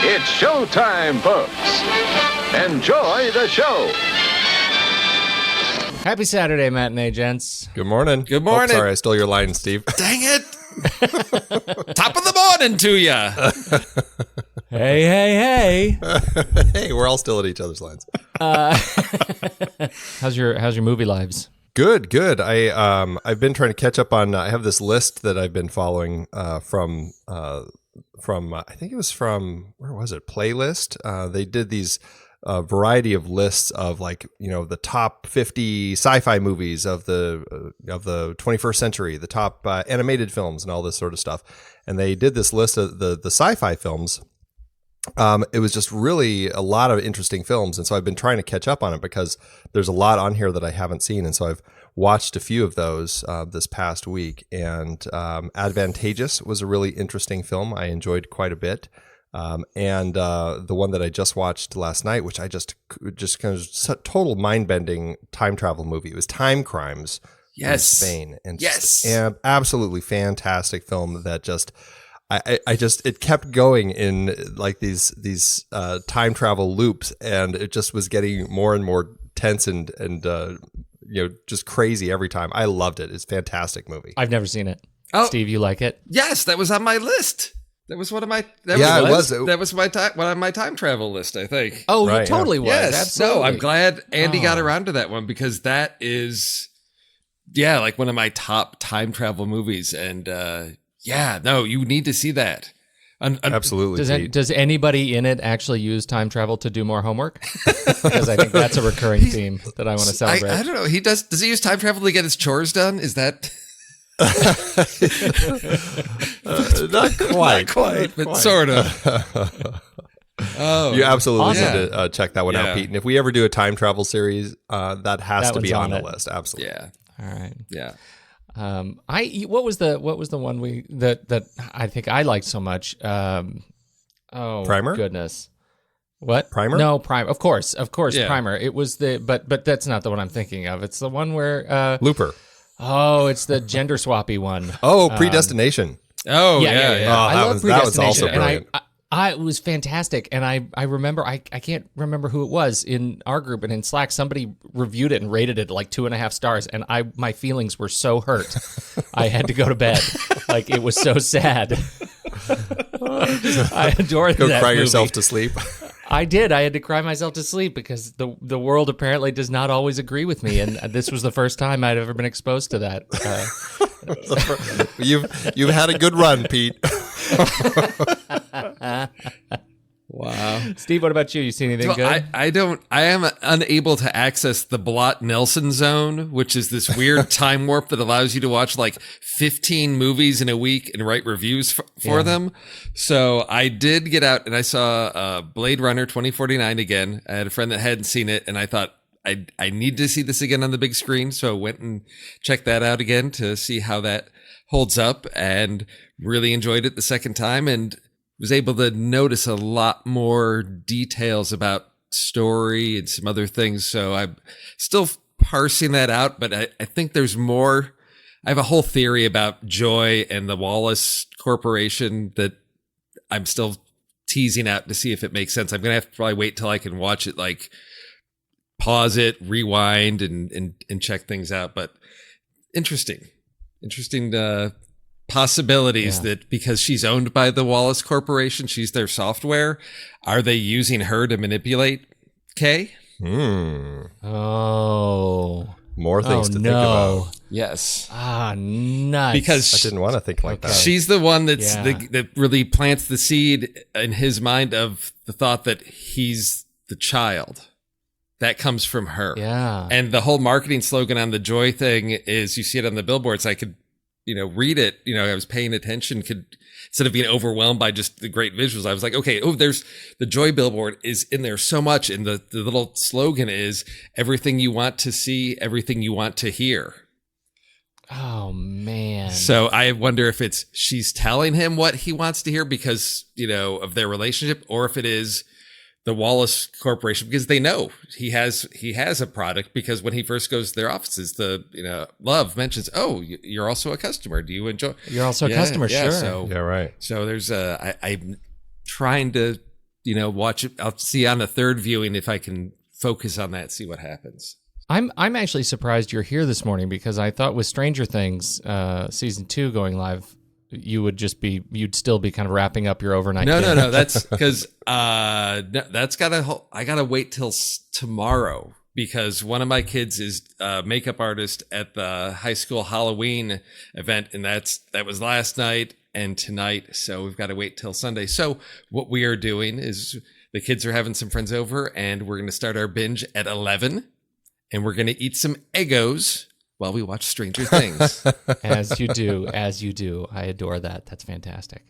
It's showtime, folks. Enjoy the show. Happy Saturday, Matinee, gents. Good morning. Good morning. Oh, sorry, I stole your line, Steve. Dang it. Top of the morning to ya. Hey. Hey, we're all still at each other's lines. How's your movie lives? Good. I've been trying to catch up on. I have this list that I've been following from I think it was from, where was it? Playlist. They did these variety of lists of, like, the top 50 sci-fi movies of the 21st century, the top animated films, and all this sort of stuff. And they did this list of the sci-fi films. It was just really a lot of interesting films, and so I've been trying to catch up on it because there's a lot on here that I haven't seen, and so I've watched a few of those this past week. And Advantageous was a really interesting film. I enjoyed quite a bit. And the one that I just watched last night, which I just kind of total mind-bending time travel movie. It was Time Crimes in Spain, and just an absolutely fantastic film that just. It kept going in like these time travel loops, and it just was getting more and more tense and just crazy every time. I loved it. It's a fantastic movie. I've never seen it. Oh, Steve, you like it? Yes, that was on my list. That was one of my. That was my one on my time travel list, I think. Oh, right, it totally was. Yes. Absolutely. No, I'm glad Andy got around to that one, because that is, like one of my top time travel movies, and you need to see that. Absolutely. Does anybody in it actually use time travel to do more homework? Because I think that's a recurring theme that I want to celebrate. I don't know. He does. Does he use time travel to get his chores done? Is that? Not quite, but sort of. Oh, you absolutely awesome. need to check that one out, Pete. And if we ever do a time travel series, that has to be on the list. Absolutely. Yeah. All right. Yeah. What was the one that I think I liked so much? Primer? Goodness. What? Primer? No, Primer. Of course, Yeah. Primer. It was but that's not the one I'm thinking of. It's the one where Looper. Oh, it's the gender swappy one. Oh, Predestination. Oh, Yeah. Oh, I love that was Predestination, also brilliant. and it was fantastic. And I remember, I can't remember who it was in our group, and in Slack, somebody reviewed it and rated it like 2.5 stars. And my feelings were so hurt. I had to go to bed. Like, it was so sad. I adored Go that cry movie. yourself to sleep. I did. I had to cry myself to sleep because the world apparently does not always agree with me, and this was the first time I'd ever been exposed to that. You've had a good run, Pete. Wow. Steve, what about you? You see anything good? I am unable to access the Blot Nelson zone, which is this weird time warp that allows you to watch like 15 movies in a week and write reviews for them. So I did get out and I saw Blade Runner 2049 again. I had a friend that hadn't seen it, and I thought I need to see this again on the big screen. So I went and checked that out again to see how that holds up, and really enjoyed it the second time, and was able to notice a lot more details about story and some other things. So I'm still parsing that out, but I think there's more. I have a whole theory about Joy and the Wallace Corporation that I'm still teasing out to see if it makes sense. I'm going to have to probably wait till I can watch it, like pause it, rewind, and check things out. But interesting possibilities that because she's owned by the Wallace Corporation, she's their software. Are they using her to manipulate Kay? Oh. More things to think about. Yes. Nice. Because I didn't want to think like that. she's the one that really plants the seed in his mind of the thought that he's the child. That comes from her. Yeah. And the whole marketing slogan on the Joy thing is, you see it on the billboards. I could, read it. I was paying attention, instead of being overwhelmed by just the great visuals, I was like, okay, there's the Joy billboard is in there so much. And the little slogan is everything you want to see, everything you want to hear. Oh, man. So I wonder if she's telling him what he wants to hear because, of their relationship, or if it is the Wallace Corporation, because they know he has a product, because when he first goes to their offices, Love mentions, "Oh, you're also a customer. Do you enjoy?" You're also a customer, yeah, sure. So, yeah, right. So there's I'm trying to watch it. I'll see on the third viewing if I can focus on that, see what happens. I'm actually surprised you're here this morning, because I thought with Stranger Things season 2 going live, you'd still be kind of wrapping up your overnight. No. That's because I gotta wait till tomorrow, because one of my kids is a makeup artist at the high school Halloween event, and that was last night and tonight. So we've got to wait till Sunday. So what we are doing is the kids are having some friends over, and we're going to start our binge at 11, and we're going to eat some Eggos while we watch Stranger Things. As you do. I adore that. That's fantastic.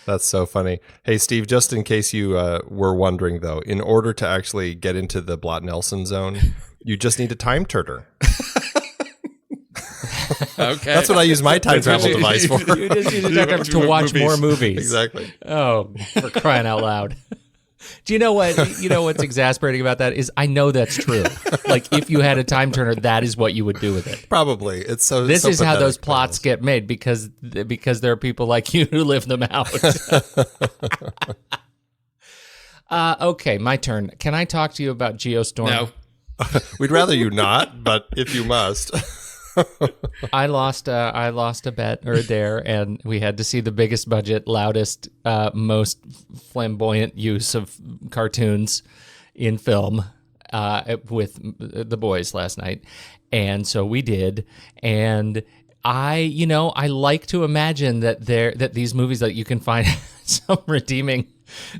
That's so funny. Hey, Steve, just in case you were wondering, though, in order to actually get into the Blot Nelson zone, you just need a time turner. Okay. That's what I use my time travel device for. You just use it to watch more movies. Exactly. Oh, for crying out loud. Do you know what? You know what's exasperating about that is I know that's true. Like, if you had a time turner, that is what you would do with it. Probably. It's so. This so is how pathetic, those plots get made, because there are people like you who live them out. Okay, my turn. Can I talk to you about Geostorm? No. We'd rather you not, but if you must. I lost a bet or a dare, and we had to see the biggest budget, loudest, most flamboyant use of cartoons in film with the boys last night. And so we did. And I like to imagine that these movies, that you can find some redeeming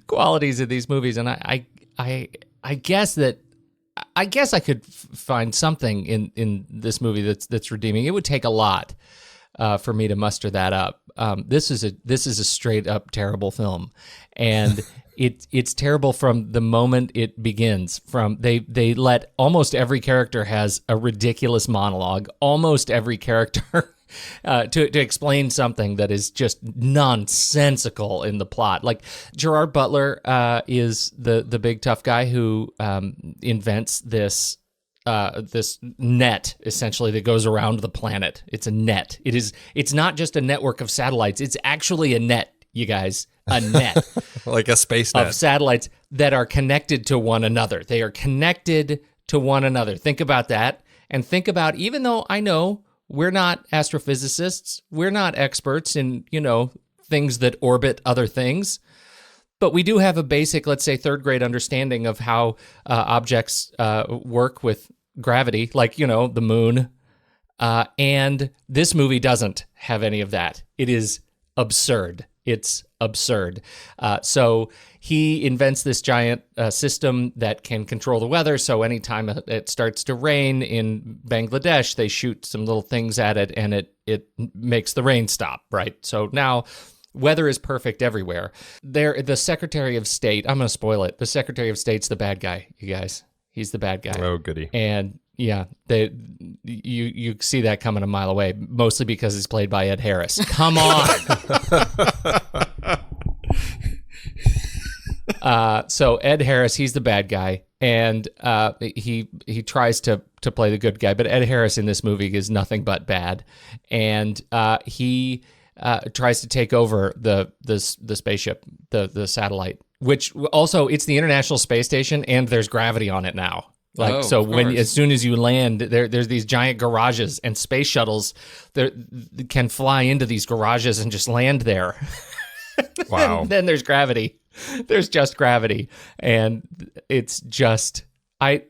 qualities of these movies. And I guess I could find something in this movie that's redeeming. It would take a lot for me to muster that up. This is a straight up terrible film, and it's terrible from the moment it begins. From they let almost every character has a ridiculous monologue. Almost every character. To explain something that is just nonsensical in the plot. Like, Gerard Butler is the big tough guy who invents this net, essentially, that goes around the planet. It's a net. It's not just a network of satellites. It's actually a net, you guys. A net. Like a space net. Of satellites that are connected to one another. They are connected to one another. Think about that. And think about, even though I know we're not astrophysicists, we're not experts in, things that orbit other things, but we do have a basic, let's say, third grade understanding of how objects work with gravity, like, the moon. And this movie doesn't have any of that. It is absurd. It's absurd. So he invents this giant system that can control the weather. So anytime it starts to rain in Bangladesh, they shoot some little things at it, and it makes the rain stop, right? So now weather is perfect everywhere. The Secretary of State, I'm going to spoil it. The Secretary of State's the bad guy, you guys. He's the bad guy. Oh, goody. And yeah, you see that coming a mile away, mostly because it's played by Ed Harris. Come on. So Ed Harris, he's the bad guy, and he tries to play the good guy, but Ed Harris in this movie is nothing but bad, and he tries to take over the spaceship, the satellite, which also, it's the International Space Station, and there's gravity on it now. Like, so as soon as you land, there's these giant garages, and space shuttles can fly into these garages and just land there. Wow. And then there's gravity. There's just gravity. And it's just,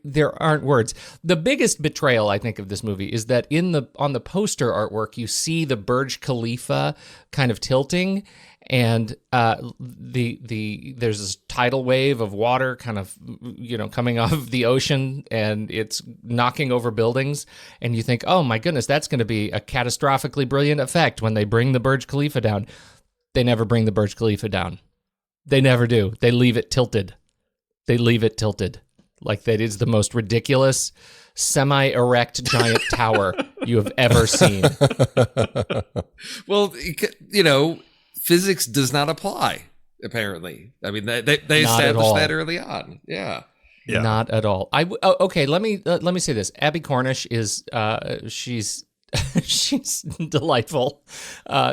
there aren't words. The biggest betrayal, I think, of this movie is that on the poster artwork, you see the Burj Khalifa kind of tilting, and there's this tidal wave of water kind of, coming off of the ocean, and it's knocking over buildings, and you think, oh my goodness, that's going to be a catastrophically brilliant effect when they bring the Burj Khalifa down. They never bring the Burj Khalifa down. They never do. They leave it tilted. Like, that is the most ridiculous semi-erect giant tower you have ever seen. Well, physics does not apply, apparently. I mean, they established that early on. Yeah. Not at all. Okay, let me say this. Abby Cornish is she's she's delightful,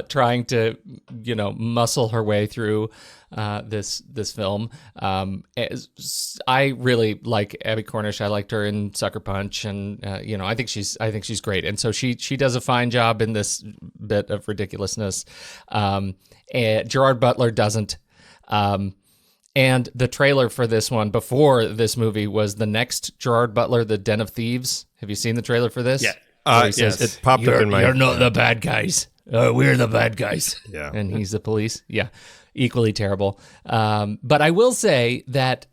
trying to, muscle her way through this film. I really like Abby Cornish. I liked her in Sucker Punch, and I think she's great. And so she does a fine job in this bit of ridiculousness. And Gerard Butler doesn't. And the trailer for this one before this movie was the next Gerard Butler, The Den of Thieves. Have you seen the trailer for this? Yeah. He says, it popped up in my... You're not the bad guys. We're the bad guys. Yeah. And he's the police. Yeah. Equally terrible. But I will say that,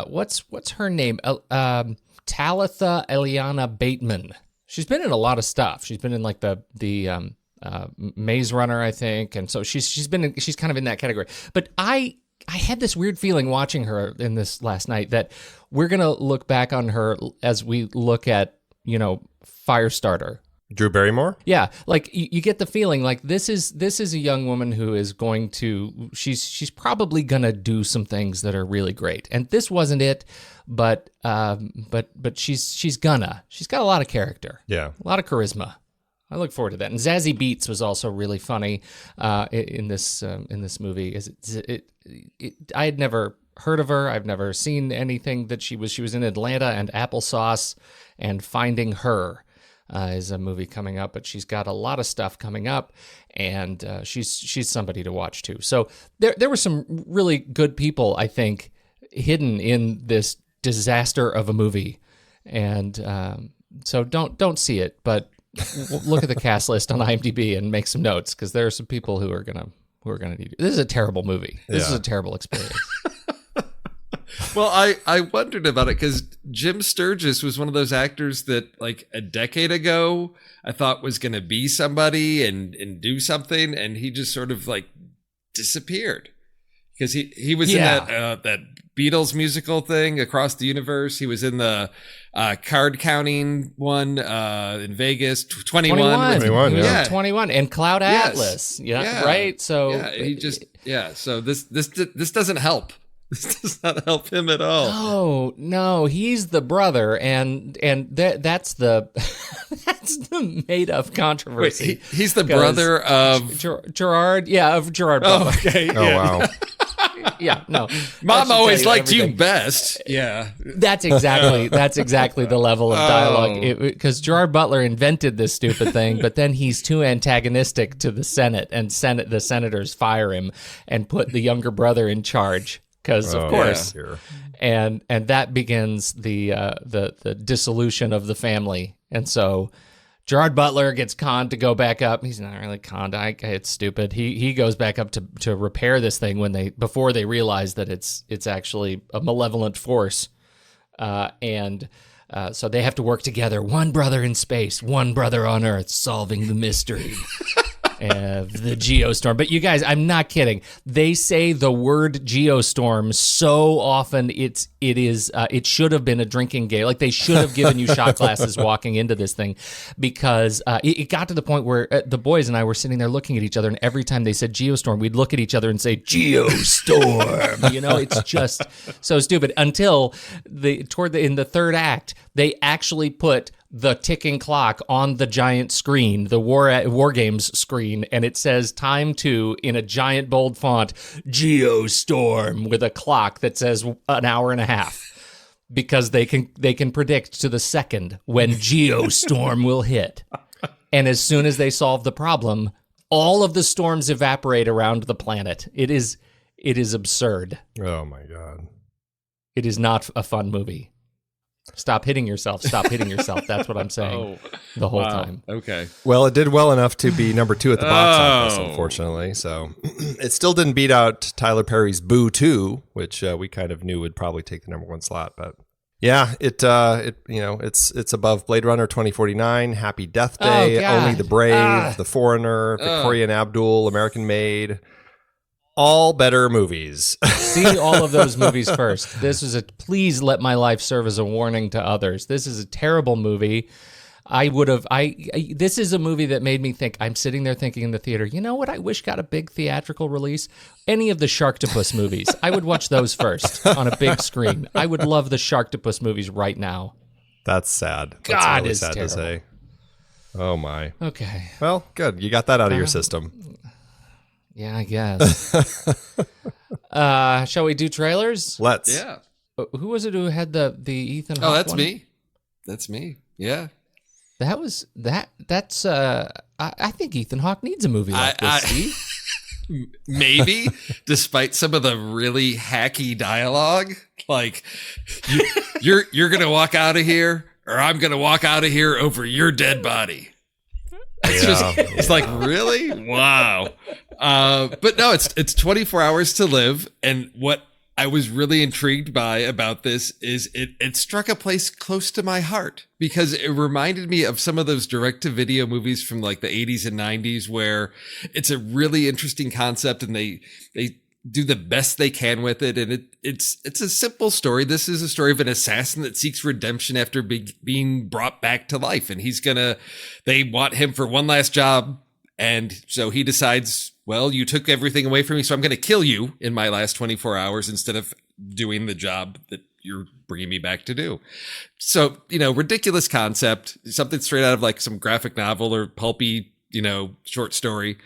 what's her name? Talitha Eliana Bateman. She's been in a lot of stuff. She's been in like the Maze Runner, I think. And so she's kind of in that category. But I had this weird feeling watching her in this last night that we're going to look back on her as we look at, Firestarter. Drew Barrymore? Yeah, like you get the feeling like this is a young woman who is going to she's probably gonna do some things that are really great, and this wasn't it, but she's got a lot of character, Yeah, a lot of charisma. I look forward to that. And Zazie Beetz was also really funny in this movie. I had never heard of her. I've never seen anything that she was in Atlanta and Applesauce and Finding Her. Is a movie coming up, but she's got a lot of stuff coming up, and she's somebody to watch too. So there were some really good people, I think, hidden in this disaster of a movie, and so don't see it, but look at the cast list on IMDb and make some notes, because there are some people who are gonna need it. This is a terrible movie. This is a terrible experience. Well, I wondered about it because Jim Sturgis was one of those actors that, like, a decade ago I thought was going to be somebody and do something, and he just sort of like disappeared because he was in that Beatles musical thing, Across the Universe. He was in the card counting one in Vegas, 21. 21, yeah. 21 and Cloud Atlas. Yeah, right. So So this doesn't help. This does not help him at all. No, he's the brother, and that's the that's the made up controversy. Wait, he's the brother of Gerard. Yeah, of Gerard Butler. Oh, okay. Oh, wow. Yeah, no. Mom always liked you best. Yeah. That's exactly the level of dialogue, because Gerard Butler invented this stupid thing, but then he's too antagonistic to the Senate, and the senators fire him and put the younger brother in charge. Because of course, and that begins the dissolution of the family, and so Gerard Butler gets conned to go back up. He's not really conned. It's stupid. He goes back up to repair this thing before they realize that it's actually a malevolent force, and so they have to work together. One brother in space, one brother on Earth, solving the mystery. The geostorm. But you guys, I'm not kidding. They say the word geostorm so often it should have been a drinking game. Like, they should have given you shot glasses walking into this thing, because it got to the point where the boys and I were sitting there looking at each other, and every time they said geostorm, we'd look at each other and say geostorm. It's just so stupid, until in the third act, they actually put the ticking clock on the giant screen, the War Games screen, and it says time to, in a giant bold font, Geostorm, with a clock that says an hour and a half, because they can predict to the second when Geostorm will hit. And as soon as they solve the problem, all of the storms evaporate around the planet. It is absurd. Oh my God. It is not a fun movie. Stop hitting yourself. Stop hitting yourself. That's what I'm saying the whole time. Okay. Well, it did well enough to be number 2 at the box office, unfortunately. So it still didn't beat out Tyler Perry's Boo 2, which we kind of knew would probably take the number 1 slot. But yeah, it's above Blade Runner 2049, Happy Death Day, Only the Brave, The Foreigner, Victoria and Abdul, American Made. All better movies. See all of those movies first. Please let my life serve as a warning to others. This is a terrible movie. This is a movie that made me think. I'm sitting there thinking in the theater, you know what I wish got a big theatrical release? Any of the Sharktopus movies. I would watch those first on a big screen. I would love the Sharktopus movies right now. That's sad. That's God, really it's sad terrible. to say. Oh my. Okay. Well, good. You got that out of your system. Yeah, I guess. Shall we do trailers? Let's. Yeah. Who was it who had the Ethan Hawke Oh, that's one? me. That's me. Yeah. That's I think Ethan Hawke needs a movie like this, Steve. Maybe, despite some of the really hacky dialogue, like you're gonna walk out of here, or I'm gonna walk out of here over your dead body. It's like, really? Wow. But no, it's 24 hours to live, and what I was really intrigued by about this is it struck a place close to my heart, because it reminded me of some of those direct-to-video movies from like the 80s and 90s, where it's a really interesting concept and they do the best they can with it. And it's a simple story. This is a story of an assassin that seeks redemption after being brought back to life. And they want him for one last job. And so he decides, well, you took everything away from me, so I'm going to kill you in my last 24 hours instead of doing the job that you're bringing me back to do. So, ridiculous concept, something straight out of like some graphic novel or pulpy, short story.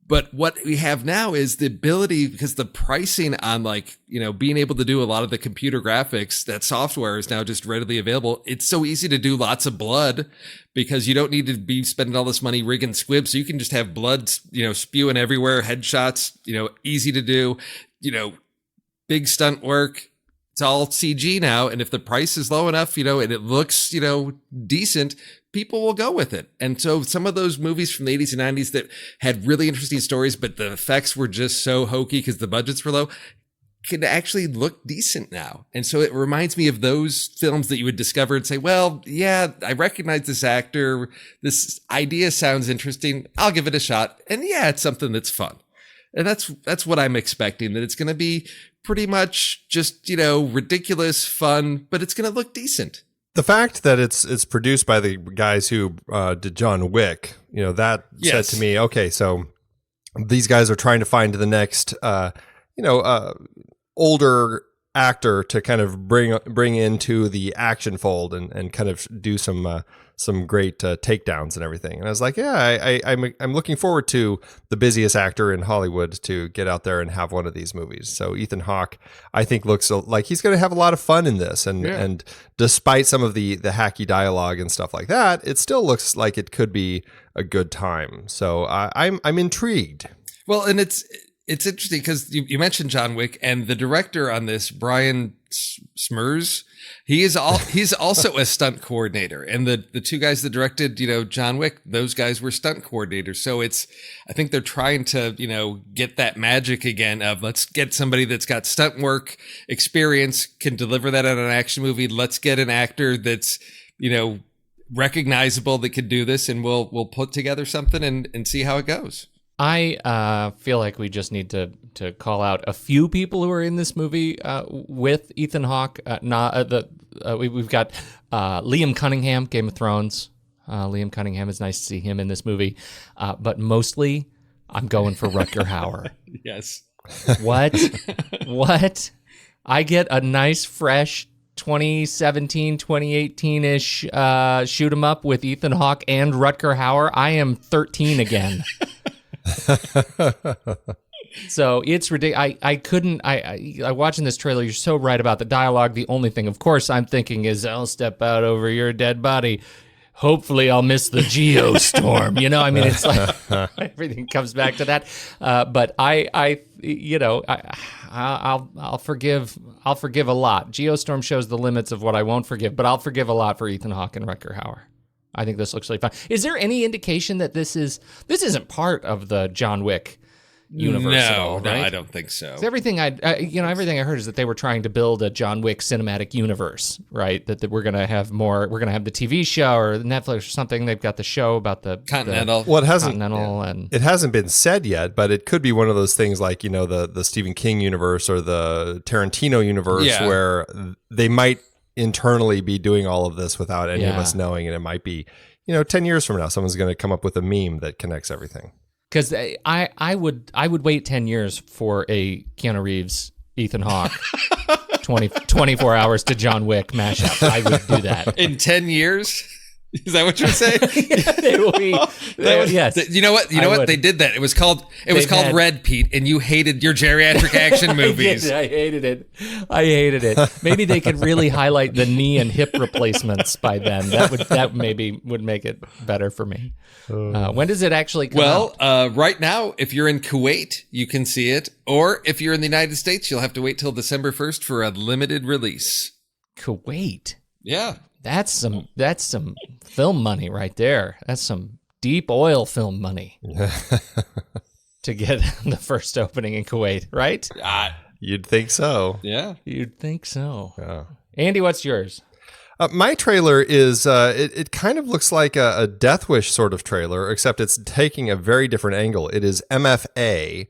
But what we have now is the ability, because the pricing on being able to do a lot of the computer graphics, that software is now just readily available. It's so easy to do lots of blood, because you don't need to be spending all this money rigging squibs. So you can just have blood, spewing everywhere, headshots, easy to do, big stunt work. It's all CG now. And if the price is low enough, and it looks, decent, people will go with it. And so some of those movies from the 80s and 90s that had really interesting stories, but the effects were just so hokey because the budgets were low, can actually look decent now. And so it reminds me of those films that you would discover and say, well, yeah, I recognize this actor. This idea sounds interesting. I'll give it a shot. And yeah, it's something that's fun. And that's what I'm expecting, that it's going to be pretty much just, ridiculous fun, but it's going to look decent. The fact that it's produced by the guys who did John Wick, that said to me, okay, so these guys are trying to find the next, older actor to kind of bring into the action fold and kind of do some great takedowns and everything. And I was like, yeah, I'm looking forward to the busiest actor in Hollywood to get out there and have one of these movies. So Ethan Hawke, I think, looks like he's going to have a lot of fun in this. And despite some of the hacky dialogue and stuff like that, it still looks like it could be a good time. So I'm intrigued. Well, and it's interesting because you mentioned John Wick, and the director on this, Brian Smers, he's also a stunt coordinator. And the two guys that directed, John Wick, those guys were stunt coordinators. So I think they're trying to, get that magic again of, let's get somebody that's got stunt work experience, can deliver that in an action movie. Let's get an actor that's, recognizable that could do this, and we'll put together something and see how it goes. I feel like we just need to call out a few people who are in this movie with Ethan Hawke. We've got Liam Cunningham, Game of Thrones. Liam Cunningham, is nice to see him in this movie. But mostly, I'm going for Rutger Hauer. Yes. What? I get a nice, fresh 2017, 2018-ish shoot 'em up with Ethan Hawke and Rutger Hauer. I am 13 again. So it's ridiculous. I watching this trailer, you're so right about the dialogue. The only thing, of course, I'm thinking is, I'll step out over your dead body. Hopefully I'll miss the geostorm. It's like everything comes back to that. But I'll forgive a lot. Geostorm shows the limits of what I won't forgive, but I'll forgive a lot for Ethan Hawke and Rutger Hauer. I think this looks really fun. Is there any indication that this isn't part of the John Wick universe at all, right? No, I don't think so. Everything everything I heard is that they were trying to build a John Wick cinematic universe, right? That we're going to have more. We're going to have the TV show or Netflix or something. They've got the show about the Continental. It hasn't been said yet, but it could be one of those things like the Stephen King universe or the Tarantino universe where they might internally be doing all of this without any of us knowing, and it might be 10 years from now someone's going to come up with a meme that connects everything. Because I would wait 10 years for a Keanu Reeves, Ethan Hawke 24 hours to John Wick mashup. I would do that in 10 years. Is that what you're saying? Yes. You know what? They did that. It was called Red, Pete, and you hated your geriatric action movies. I hated it. Maybe they could really highlight the knee and hip replacements by then. That maybe would make it better for me. When does it actually come out? Right now, if you're in Kuwait, you can see it. Or if you're in the United States, you'll have to wait till December 1st for a limited release. Kuwait? Yeah. That's some film money right there. That's some deep oil film money to get the first opening in Kuwait, right? You'd think so. Yeah. You'd think so. Yeah. Andy, what's yours? My trailer is, it kind of looks like a Death Wish sort of trailer, except it's taking a very different angle. It is MFA.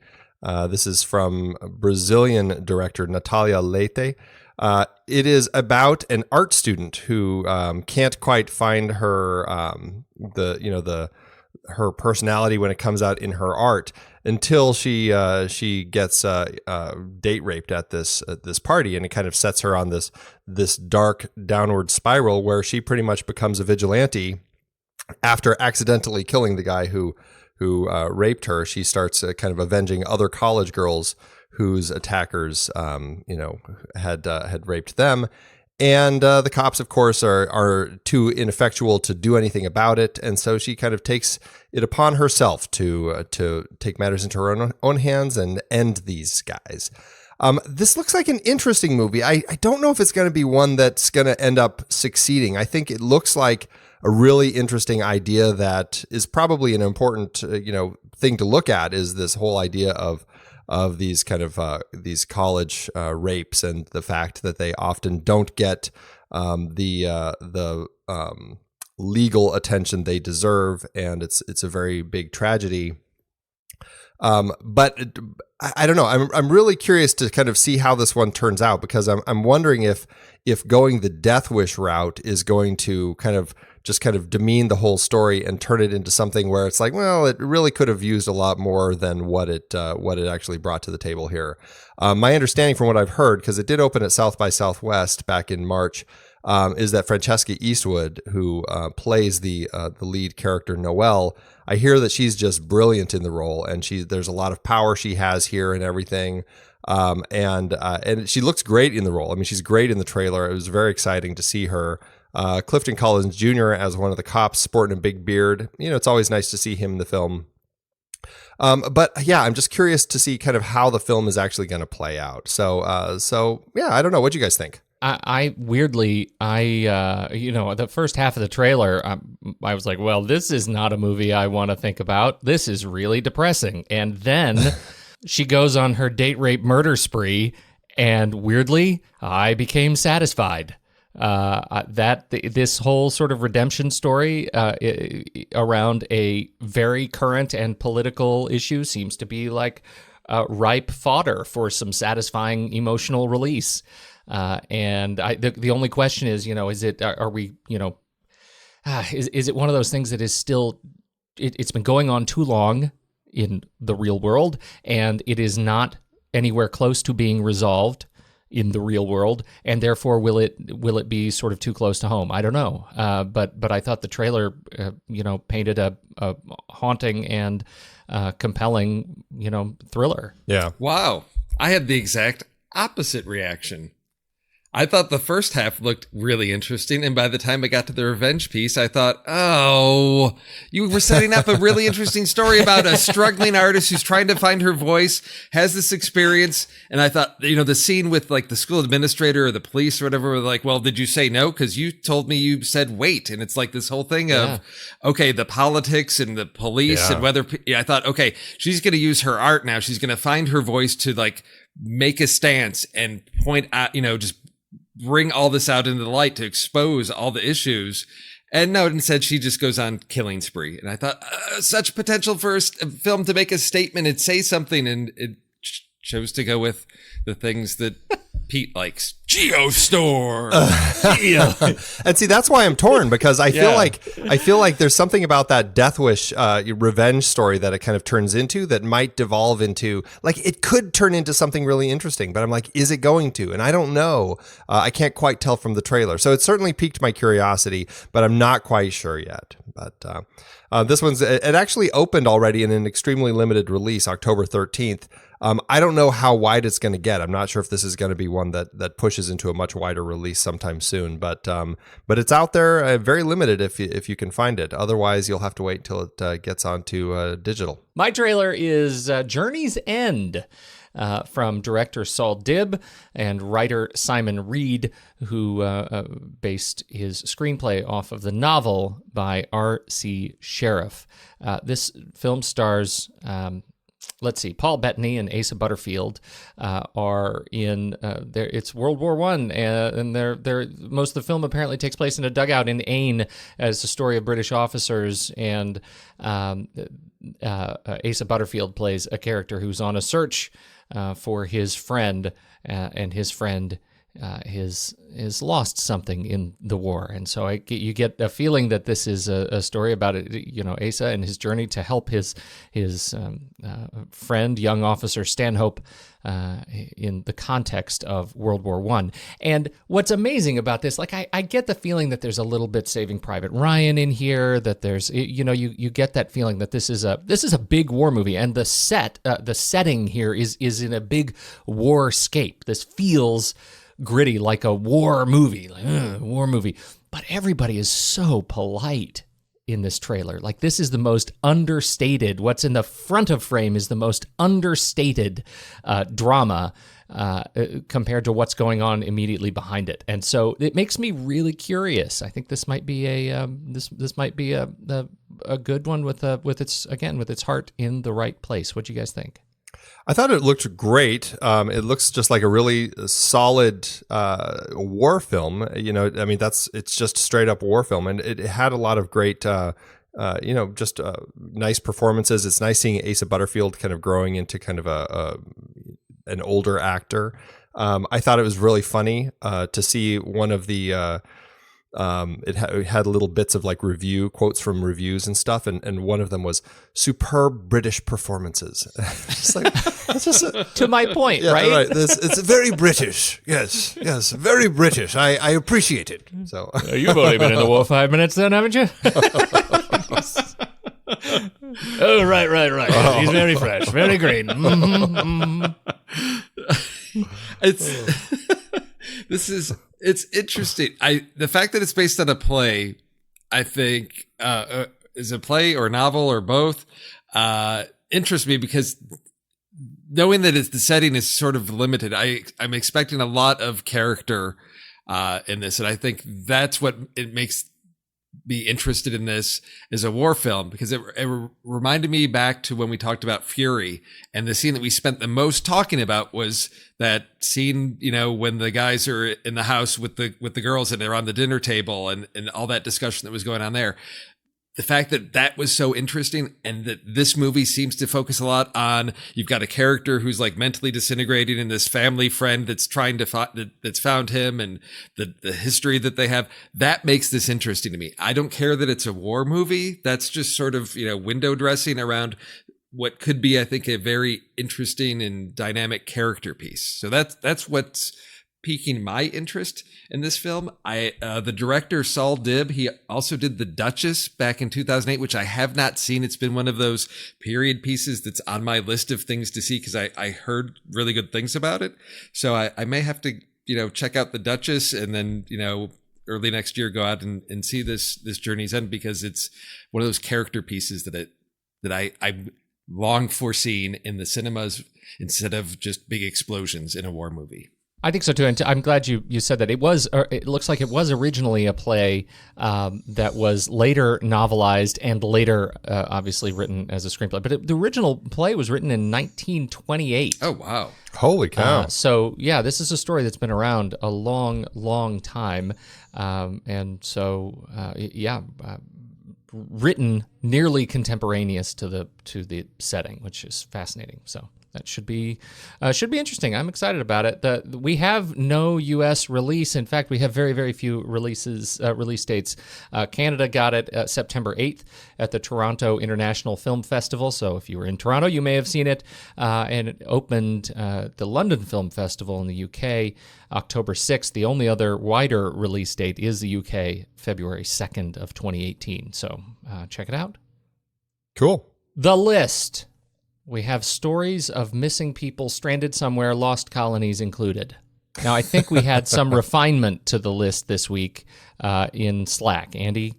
This is from Brazilian director Natalia Leite. It is about an art student who can't quite find her her personality when it comes out in her art until she gets date raped at this party, and it kind of sets her on this dark downward spiral where she pretty much becomes a vigilante after accidentally killing the guy who raped her. She starts kind of avenging other college girls whose attackers, had raped them. And the cops, of course, are too ineffectual to do anything about it. And so she kind of takes it upon herself to take matters into her own hands and end these guys. This looks like an interesting movie. I don't know if it's going to be one that's going to end up succeeding. I think it looks like a really interesting idea that is probably an important, thing to look at, is this whole idea of these kind of these college rapes, and the fact that they often don't get the legal attention they deserve, and it's a very big tragedy. But I don't know. I'm really curious to kind of see how this one turns out, because I'm wondering if going the Death Wish route is going to kind of demean the whole story and turn it into something where it's like, well, it really could have used a lot more than what it actually brought to the table here. My understanding from what I've heard, because it did open at South by Southwest back in March, is that Francesca Eastwood, who plays the lead character Noelle, I hear that she's just brilliant in the role, and there's a lot of power she has here and everything. And she looks great in the role. I mean, she's great in the trailer. It was very exciting to see her. Clifton Collins Jr. as one of the cops, sporting a big beard. It's always nice to see him in the film. But yeah, I'm just curious to see kind of how the film is actually going to play out. So yeah, I don't know. What do you guys think? I weirdly, the first half of the trailer, I was like, well, this is not a movie I want to think about. This is really depressing. And then she goes on her date rape murder spree, and weirdly, I became satisfied. This whole sort of redemption story around a very current and political issue seems to be like ripe fodder for some satisfying emotional release. And the only question is, is it one of those things that is still, it's been going on too long in the real world, and it is not anywhere close to being resolved in the real world, and therefore will it be sort of too close to home? I don't know. But I thought the trailer, painted a haunting and compelling, thriller. Yeah. Wow. I had the exact opposite reaction. I thought the first half looked really interesting, and by the time I got to the revenge piece, I thought, oh, you were setting up a really interesting story about a struggling artist who's trying to find her voice, has this experience, and I thought, the scene with like the school administrator or the police or whatever were like, well, did you say no? Because you told me you said wait, and it's like this whole thing of, okay, the politics and the police and whether, I thought, okay, she's going to use her art now. She's going to find her voice to like make a stance and point out, just bring all this out into the light to expose all the issues. And no, instead she just goes on killing spree. And I thought, such potential for a film to make a statement and say something, and it chose to go with the things that Pete likes Geostore. And see, that's why I'm torn, because I feel like there's something about that Death Wish revenge story that it kind of turns into that might devolve into, like, it could turn into something really interesting, but I'm like, is it going to? And I don't know. I can't quite tell from the trailer. So it certainly piqued my curiosity, but I'm not quite sure yet. But this it actually opened already in an extremely limited release, October 13th. I don't know how wide it's going to get. I'm not sure if this is going to be one that pushes into a much wider release sometime soon. But it's out there, very limited if you can find it. Otherwise, you'll have to wait until it gets onto digital. My trailer is Journey's End. From director Saul Dibb and writer Simon Reed, who based his screenplay off of the novel by R.C. Sheriff. This film stars, Paul Bettany and Asa Butterfield are in. It's World War I, and most of the film apparently takes place in a dugout in Ain, as the story of British officers. And Asa Butterfield plays a character who's on a search for his friend, and his friend has lost something in the war. And so you get a feeling that this is a story about Asa and his journey to help his friend, young officer Stanhope, in the context of World War I. And what's amazing about this, like, I get the feeling that there's a little bit Saving Private Ryan in here, that there's, you get that feeling that this is a big war movie, and the setting here is in a big war-scape. This feels gritty, like a war movie, but everybody is so polite in this trailer. Like, this is the most understated, what's in the front of frame is the most understated drama compared to what's going on immediately behind it. And so it makes me really curious. I think this might be a good one with its heart in the right place. What do you guys think? I thought it looked great. It looks just like a really solid war film. It's just straight up war film, and it had a lot of great, nice performances. It's nice seeing Asa Butterfield kind of growing into kind of an older actor. I thought it was really funny to see one of the. It had little bits of like quotes from reviews and stuff, and one of them was superb British performances. To my point, yeah, right? It's very British. Yes, very British. I appreciate it. So you've only been in the war 5 minutes, then, haven't you? Oh, right. Oh. He's very fresh, very green. It's interesting. The fact that it's based on a play, I think, is a play or novel or both, interests me, because knowing that the setting is sort of limited, I'm expecting a lot of character in this, and I think that's what it makes me interested in this as a war film, because it reminded me back to when we talked about Fury, and the scene that we spent the most talking about was that scene, when the guys are in the house with the girls and they're on the dinner table, and all that discussion that was going on there. The fact that was so interesting, and that this movie seems to focus a lot on, you've got a character who's like mentally disintegrating, and this family friend that's trying to that's found him, and the history that they have, that makes this interesting to me. I don't care that it's a war movie. That's just sort of, window dressing around what could be, I think, a very interesting and dynamic character piece. So that's what's piquing my interest in this film. The director Saul Dibb, he also did The Duchess back in 2008, which I have not seen. It's been one of those period pieces that's on my list of things to see, because I heard really good things about it. So I may have to check out The Duchess, and then early next year go out and see this Journey's End, because it's one of those character pieces that I long foreseen in the cinemas instead of just big explosions in a war movie. I think so too, and I'm glad you said that. It looks like it was originally a play that was later novelized and later obviously written as a screenplay. But the original play was written in 1928. Oh, wow. Holy cow. So, yeah, this is a story that's been around a long, long time. And so, written nearly contemporaneous to the setting, which is fascinating. So that should be interesting. I'm excited about it. We have no U.S. release. In fact, we have very, very few release dates. Canada got it September 8th at the Toronto International Film Festival. So if you were in Toronto, you may have seen it. And it opened the London Film Festival in the UK October 6th. The only other wider release date is the UK February 2nd of 2018. So check it out. Cool. The list. We have stories of missing people stranded somewhere, lost colonies included. Now, I think we had some refinement to the list this week in Slack. Andy,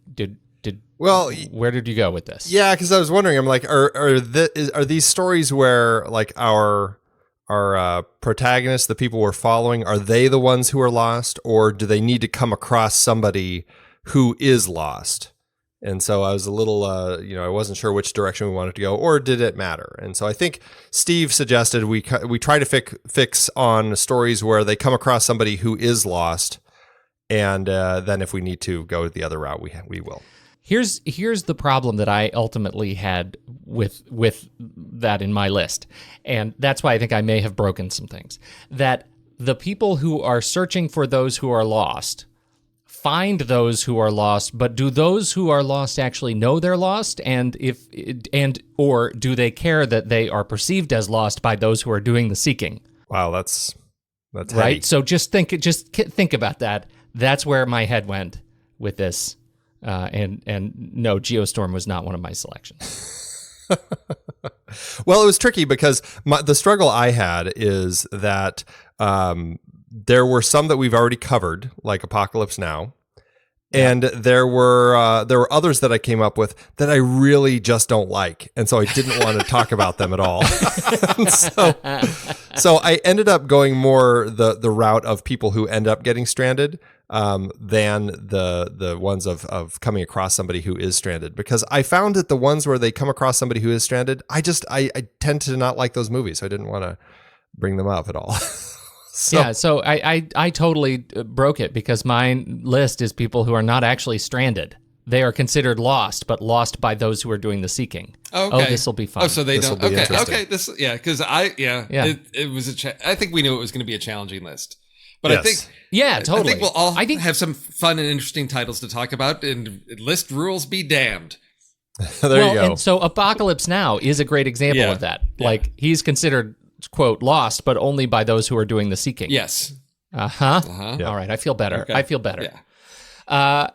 where did you go with this? Yeah, because I was wondering, I'm like, are these stories where like our protagonists, the people we're following, are they the ones who are lost, or do they need to come across somebody who is lost? And so I was a little, I wasn't sure which direction we wanted to go, or did it matter? And so I think Steve suggested we try to fix on stories where they come across somebody who is lost, and then if we need to go the other route, we will. Here's the problem that I ultimately had with that in my list, and that's why I think I may have broken some things. That the people who are searching for those who are lost find those who are lost, but do those who are lost actually know they're lost, or do they care that they are perceived as lost by those who are doing the seeking? Wow, that's right. Heavy. So just think about that. That's where my head went with this, and no, Geostorm was not one of my selections. Well, it was tricky because the struggle I had is that there were some that we've already covered, like Apocalypse Now. And there were others that I came up with that I really just don't like, and so I didn't want to talk about them at all. so I ended up going more the route of people who end up getting stranded than the ones of coming across somebody who is stranded, because I found that the ones where they come across somebody who is stranded, I tend to not like those movies, so I didn't want to bring them up at all. So I totally broke it, because my list is people who are not actually stranded. They are considered lost, but lost by those who are doing the seeking. Okay. Oh, this will be fun. Oh, so they don't. Okay. Interesting. Because it was I think we knew it was going to be a challenging list, but Yes. I think totally. I think we'll all have some fun and interesting titles to talk about, and list rules be damned. There you go. And so Apocalypse Now is a great example of that. Yeah. Like, he's considered, quote, lost, but only by those who are doing the seeking. Yes. Yeah. All right. I feel better. Okay. I feel better. Yeah.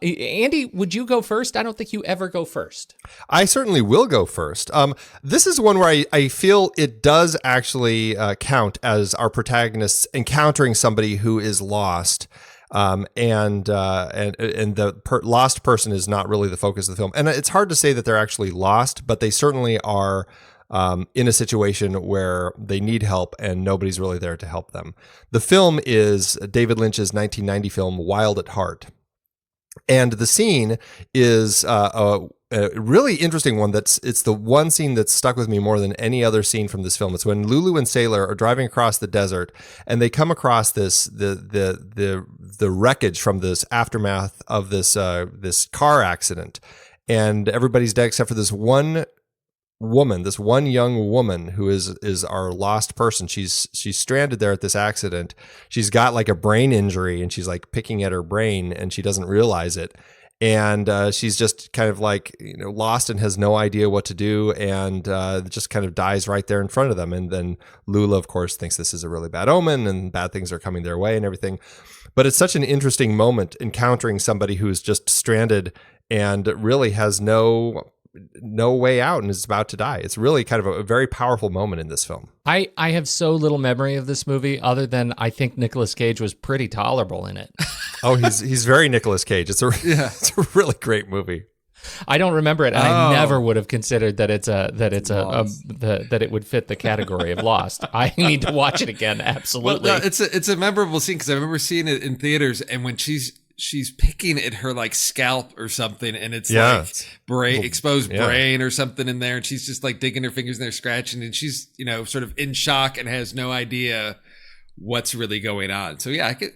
Andy, would you go first? I don't think you ever go first. I certainly will go first. This is one where I feel it does actually count as our protagonists encountering somebody who is lost. And the lost person is not really the focus of the film. And it's hard to say that they're actually lost, but they certainly are in a situation where they need help and nobody's really there to help them. The film is David Lynch's 1990 film, Wild at Heart. And the scene is a really interesting one. It's the one scene that's stuck with me more than any other scene from this film. It's when Lulu and Sailor are driving across the desert, and they come across the wreckage from this aftermath of this car accident, and everybody's dead except for this one young woman who is our lost person. She's stranded there at this accident. She's got like a brain injury, and she's like picking at her brain, and she doesn't realize it. And she's just kind of like, lost and has no idea what to do, and just kind of dies right there in front of them. And then Lula, of course, thinks this is a really bad omen and bad things are coming their way and everything. But it's such an interesting moment encountering somebody who's just stranded and really has no way out and is about to die. It's really kind of a very powerful moment in this film. I have so little memory of this movie, other than I think Nicolas Cage was pretty tolerable in it. Oh, he's very Nicolas Cage. It's a really great movie. I don't remember it, and I never would have considered that it would fit the category of Lost. I need to watch it again. Absolutely. Well, no, it's a memorable scene, because I remember seeing it in theaters, and when she's picking at her like scalp or something, and it's like exposed brain or something in there, and she's just like digging her fingers in there, scratching, and she's sort of in shock and has no idea what's really going on. So yeah, I could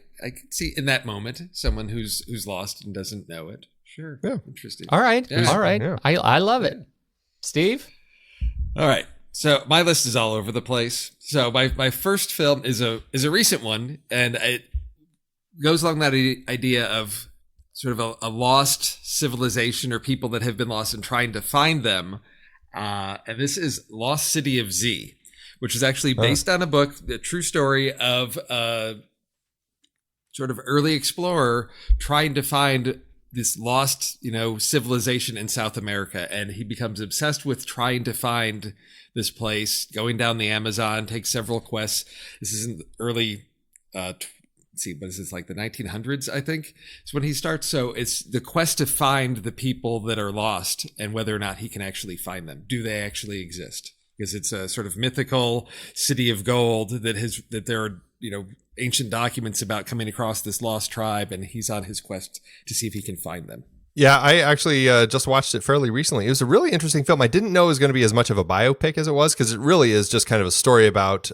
see in that moment someone who's lost and doesn't know it. Sure. Yeah. Interesting. All right. Yeah. All right. Yeah. I love it. Steve? All right. So my list is all over the place. So my first film is a recent one, and it goes along that idea of sort of a lost civilization or people that have been lost and trying to find them. And this is Lost City of Z, which is actually based on a book, a true story of a sort of early explorer trying to find this lost, civilization in South America. And he becomes obsessed with trying to find this place, going down the Amazon, takes several quests. This is in the early, but this is like the 1900s, I think, is when he starts. So it's the quest to find the people that are lost and whether or not he can actually find them. Do they actually exist? Because it's a sort of mythical city of gold that there are, ancient documents about coming across this lost tribe, and he's on his quest to see if he can find them. Yeah, I actually just watched it fairly recently. It was a really interesting film. I didn't know it was going to be as much of a biopic as it was, because it really is just kind of a story about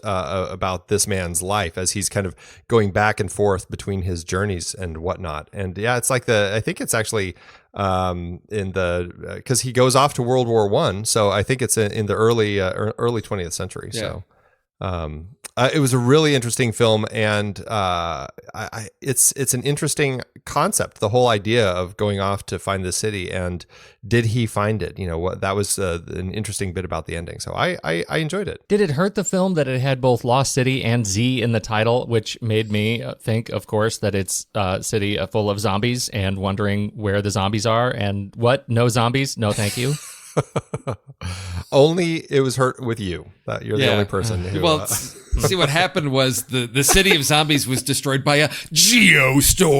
this man's life as he's kind of going back and forth between his journeys and whatnot. And yeah, it's like I think it's actually because he goes off to World War I, so I think it's in the early 20th century. Yeah. So. It was a really interesting film, and it's an interesting concept. The whole idea of going off to find the city, and did he find it? That was an interesting bit about the ending. So I enjoyed it. Did it hurt the film that it had both Lost City and Z in the title, which made me think, of course, that it's a city full of zombies and wondering where the zombies are and what? No zombies? No, thank you. Only it was hurt with you. That you're the only person who. Well, see, what happened was the city of zombies was destroyed by a geostorm.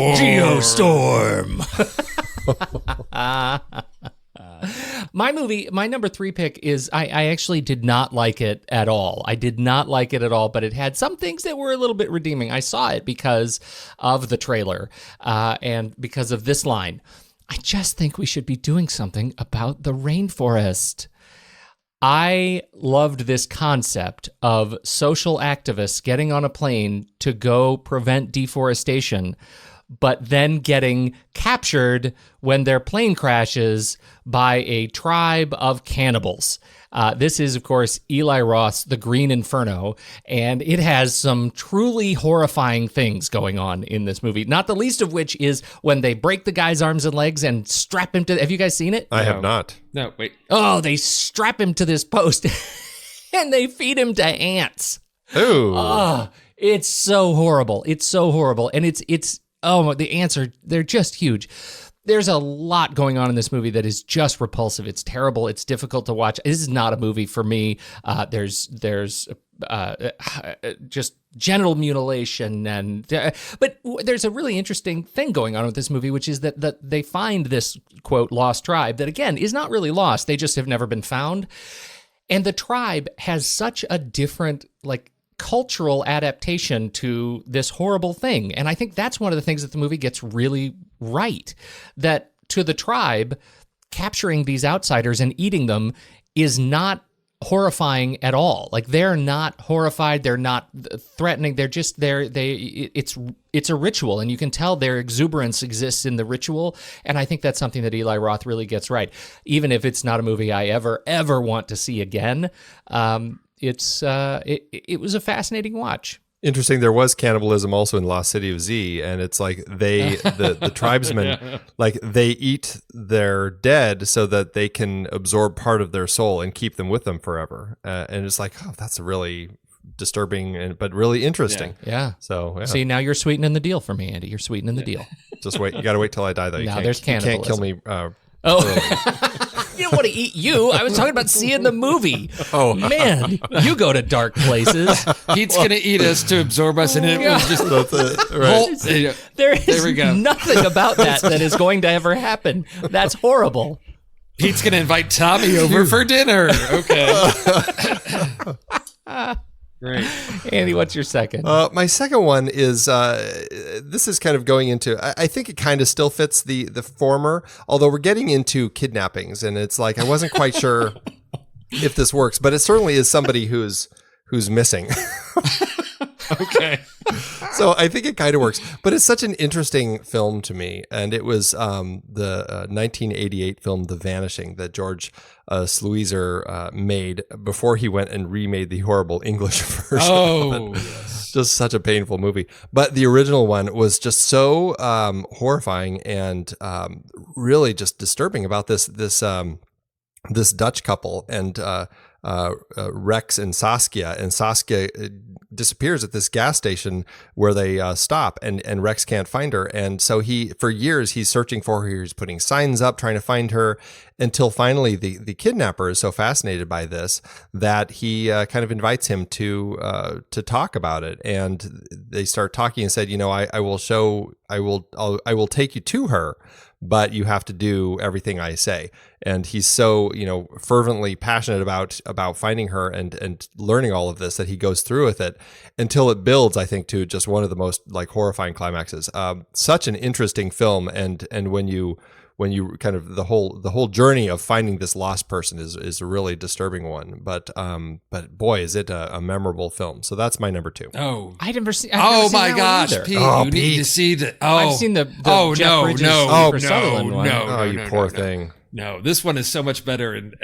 My number 3 pick is I actually did not like it at all. I did not like it at all, but it had some things that were a little bit redeeming. I saw it because of the trailer and because of this line. I just think we should be doing something about the rainforest. I loved this concept of social activists getting on a plane to go prevent deforestation, but then getting captured when their plane crashes by a tribe of cannibals. This is, of course, Eli Roth's The Green Inferno, and it has some truly horrifying things going on in this movie, not the least of which is when they break the guy's arms and legs and strap him to... Have you guys seen it? I have not. No, wait. Oh, they strap him to this post and they feed him to ants. Ooh. Oh, it's so horrible. It's so horrible. And the ants they're just huge. There's a lot going on in this movie that is just repulsive. It's terrible. It's difficult to watch. This is not a movie for me. There's just genital mutilation but there's a really interesting thing going on with this movie, which is that they find this, quote, lost tribe that, again, is not really lost. They just have never been found. And the tribe has such a different, cultural adaptation to this horrible thing. And I think that's one of the things that the movie gets really right, that to the tribe, capturing these outsiders and eating them is not horrifying at all. They're not horrified, they're not threatening, it's a ritual, and you can tell their exuberance exists in the ritual, and I think that's something that Eli Roth really gets right. Even if it's not a movie I ever want to see again, it was a fascinating watch. Interesting. There was cannibalism also in Lost City of Z, and it's like the tribesmen, they eat their dead so that they can absorb part of their soul and keep them with them forever. And it's like, oh, that's really disturbing, but really interesting. Yeah. So yeah. See, now you're sweetening the deal for me, Andy. You're sweetening the deal. Just wait. You got to wait till I die, though. Now there's cannibalism. You can't kill me. You don't want to eat you. I was talking about seeing the movie. Oh, man, you go to dark places. Pete's going to eat us to absorb us, and it was just... Right. There is nothing about that is going to ever happen. That's horrible. Pete's going to invite Tommy over for dinner. Okay. Great. Andy, what's your second? My second one is, this is kind of going into, I think it kind of still fits the former, although we're getting into kidnappings, and it's like, I wasn't quite sure if this works, but it certainly is somebody who's missing. Okay. So I think it kind of works, but it's such an interesting film to me. And it was the 1988 film The Vanishing that George Sluizer made before he went and remade the horrible English version of it. Yes. Just such a painful movie. But the original one was just so horrifying and really just disturbing about this Dutch couple and Rex and Saskia. And Saskia disappears at this gas station where they stop, and Rex can't find her. And so for years, he's searching for her. He's putting signs up, trying to find her, until finally the kidnapper is so fascinated by this that he kind of invites him to talk about it. And they start talking and said, I will take you to her, but you have to do everything I say. And he's so, fervently passionate about finding her and learning all of this that he goes through with it until it builds, I think, to just one of the most horrifying climaxes. Such an interesting film. And when you kind of the whole journey of finding this lost person is a really disturbing one. But boy, is it a memorable film. So that's my number 2. Oh, I've never seen. Oh that my one gosh, either. Pete! Oh, You need Pete. to see the. I've seen the Jeff Bridges Kiefer Sutherland one. Oh, you poor thing. No, this one is so much better, and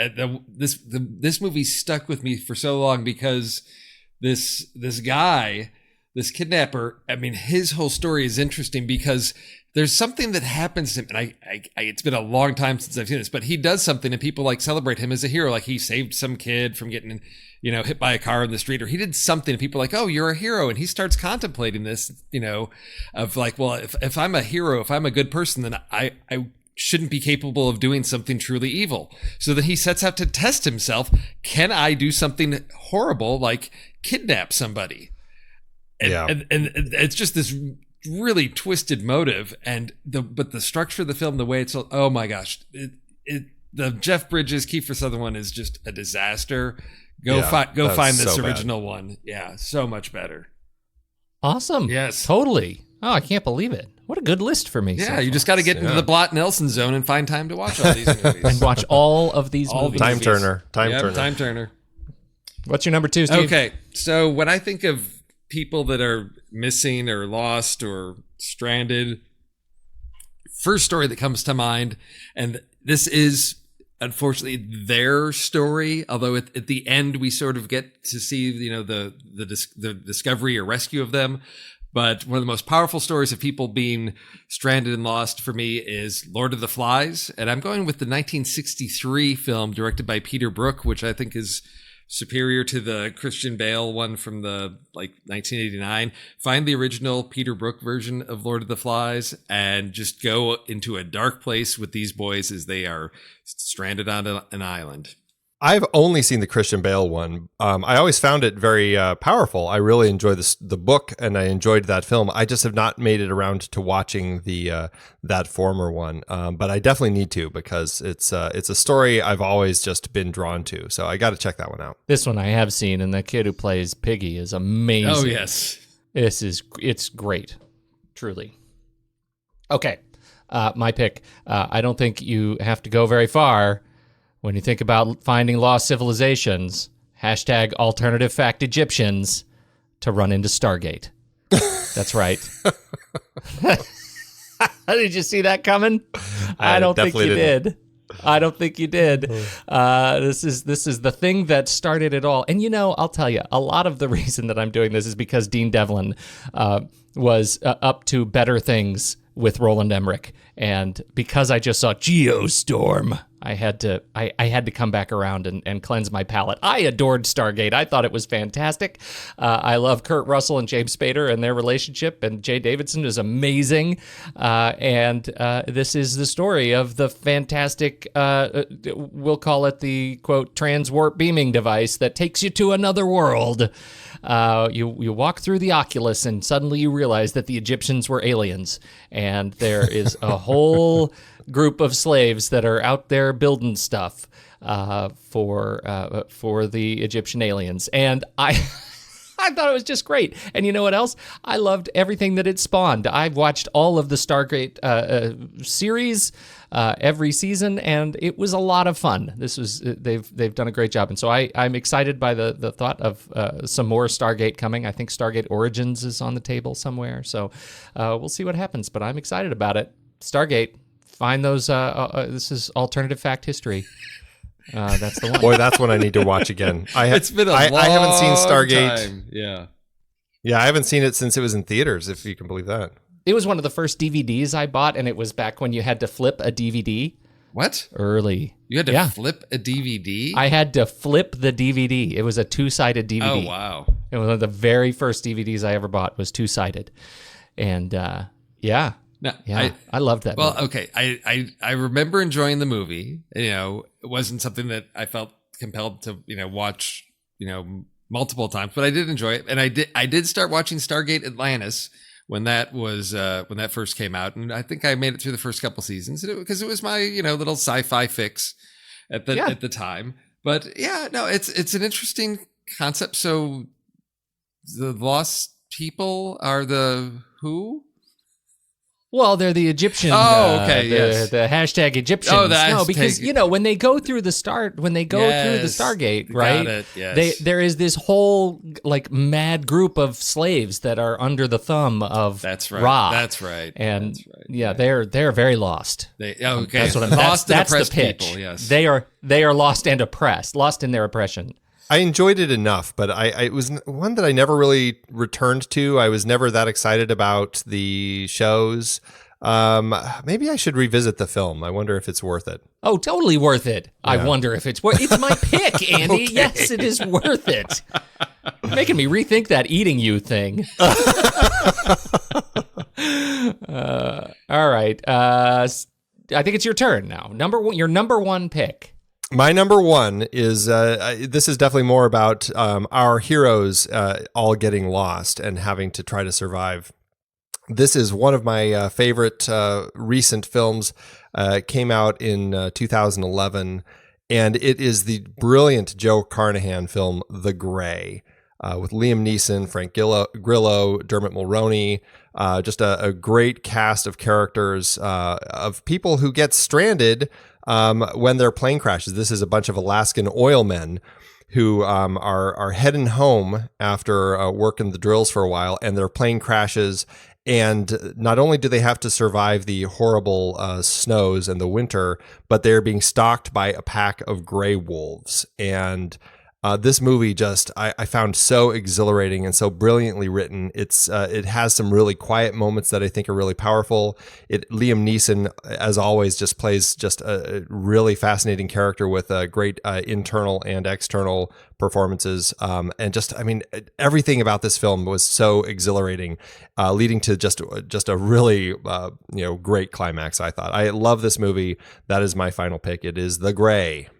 this movie stuck with me for so long because this guy, this kidnapper. I mean, his whole story is interesting because there's something that happens to him, and I it's been a long time since I've seen this, but he does something, and people celebrate him as a hero, like he saved some kid from getting hit by a car in the street, or he did something, and people are like, oh, you're a hero, and he starts contemplating this, of well, if I'm a hero, if I'm a good person, then I shouldn't be capable of doing something truly evil. So then he sets out to test himself. Can I do something horrible like kidnap somebody? And it's just this really twisted motive, but the structure of the film, the way it's, oh my gosh, the Jeff Bridges Kiefer Sutherland one is just a disaster. Go find this original one. Yeah, so much better. Awesome. Yes. Totally. Oh, I can't believe it. What a good list for me. Yeah, you just got to get into the Blot Nelson zone and find time to watch all these movies. And watch all of these movies. Time Turner. Time Turner. What's your number 2, Steve? Okay, so when I think of people that are missing or lost or stranded, first story that comes to mind, and this is unfortunately their story, although at the end we sort of get to see the discovery or rescue of them. But one of the most powerful stories of people being stranded and lost for me is Lord of the Flies. And I'm going with the 1963 film directed by Peter Brook, which I think is superior to the Christian Bale one from the 1989. Find the original Peter Brook version of Lord of the Flies and just go into a dark place with these boys as they are stranded on an island. I've only seen the Christian Bale one. I always found it very powerful. I really enjoyed the book, and I enjoyed that film. I just have not made it around to watching that former one, but I definitely need to because it's a story I've always just been drawn to. So I got to check that one out. This one I have seen, and the kid who plays Piggy is amazing. Oh yes, it's great, truly. Okay, my pick. I don't think you have to go very far. When you think about finding lost civilizations, hashtag alternative fact Egyptians to run into Stargate. That's right. Did you see that coming? I don't think you did. I don't think you did. This is the thing that started it all. And I'll tell you, a lot of the reason that I'm doing this is because Dean Devlin was up to better things with Roland Emmerich, and because I just saw Geostorm, I had to come back around and cleanse my palate. I adored Stargate. I thought it was fantastic. I love Kurt Russell and James Spader and their relationship, and Jay Davidson is amazing. And this is the story of the fantastic, we'll call it the, quote, transwarp beaming device that takes you to another world. You walk through the Oculus and suddenly you realize that the Egyptians were aliens, and there is a whole group of slaves that are out there building stuff for the Egyptian aliens. And I I thought it was just great. And you know what else? I loved everything that it spawned. I've watched all of the Stargate series, every season, and it was a lot of fun. They've done a great job. And so I'm excited by the thought of some more Stargate coming. I think Stargate Origins is on the table somewhere. So we'll see what happens, but I'm excited about it. Stargate, find those. This is alternative fact history. That's the one. Boy, that's one I need to watch again. It's been I haven't seen Stargate. Time. Yeah, I haven't seen it since it was in theaters, if you can believe that. It was one of the first DVDs I bought, and it was back when you had to flip a DVD. What? Early. You had to flip a DVD? I had to flip the DVD. It was a two-sided DVD. Oh, wow. It was one of the very first DVDs I ever bought was two-sided. And, yeah. No, I loved that movie. Okay. I remember enjoying the movie. You know, it wasn't something that I felt compelled to, watch, multiple times, but I did enjoy it. And I did start watching Stargate Atlantis when that first came out. And I think I made it through the first couple seasons because it was my, little sci-fi fix at the time. But yeah, no, it's an interesting concept. So the lost people are the who? Well, they're the Egyptian. Oh, okay. The hashtag Egyptians. Oh, no, because when they go through the through the Stargate, right? Got it, yes. There is this whole mad group of slaves that are under the thumb of Ra. That's right. And they're very lost. Okay. That's what I'm. Lost and that's oppressed the pitch. People, yes. They are lost and oppressed, lost in their oppression. I enjoyed it enough, but it was one that I never really returned to. I was never that excited about the shows. Maybe I should revisit the film. I wonder if it's worth it. Oh, totally worth it. Yeah. I wonder if it's worth it. It's my pick, Andy. Okay. Yes, it is worth it. Making me rethink that eating you thing. All right. I think it's your turn now. Your number one pick. My number one is, this is definitely more about our heroes all getting lost and having to try to survive. This is one of my favorite recent films. Came out in 2011, and it is the brilliant Joe Carnahan film, The Grey, with Liam Neeson, Frank Grillo, Dermot Mulroney, just a great cast of characters of people who get stranded when their plane crashes. This is a bunch of Alaskan oilmen who are heading home after working the drills for a while, and their plane crashes. And not only do they have to survive the horrible snows and the winter, but they're being stalked by a pack of gray wolves. And this movie I found so exhilarating and so brilliantly written. It has some really quiet moments that I think are really powerful. Liam Neeson, as always, just plays just a really fascinating character with great internal and external performances. And everything about this film was so exhilarating, leading to just a really great climax. I thought I love this movie. That is my final pick. It is The Grey.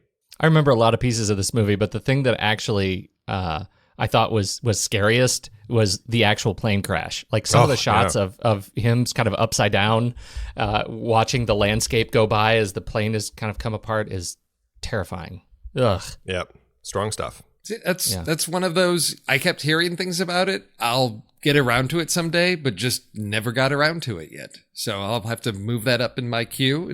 I remember a lot of pieces of this movie, but the thing that actually I thought was scariest was the actual plane crash. Like some of the shots of him kind of upside down, watching the landscape go by as the plane is kind of come apart is terrifying. Ugh. Yep. Strong stuff. See, that's one of those, I kept hearing things about it. I'll get around to it someday, but just never got around to it yet. So I'll have to move that up in my queue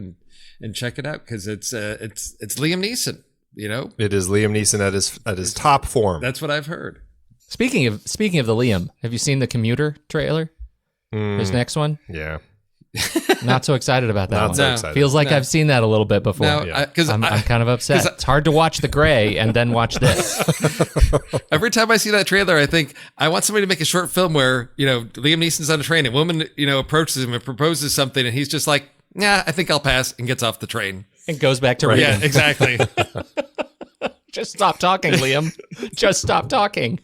and check it out because it's Liam Neeson. It is Liam Neeson at his top form. That's what I've heard. Speaking of the Liam, have you seen the Commuter trailer? His next one? Yeah. Not so excited about that one. So excited. Feels like I've seen that a little bit before. No, I'm kind of upset. It's hard to watch The Grey and then watch this. Every time I see that trailer, I think I want somebody to make a short film where, Liam Neeson's on a train, a woman, approaches him and proposes something, and he's just like, "Yeah, I think I'll pass," and gets off the train. And goes back to reading. Yeah, exactly. Just stop talking, Liam. Just stop talking.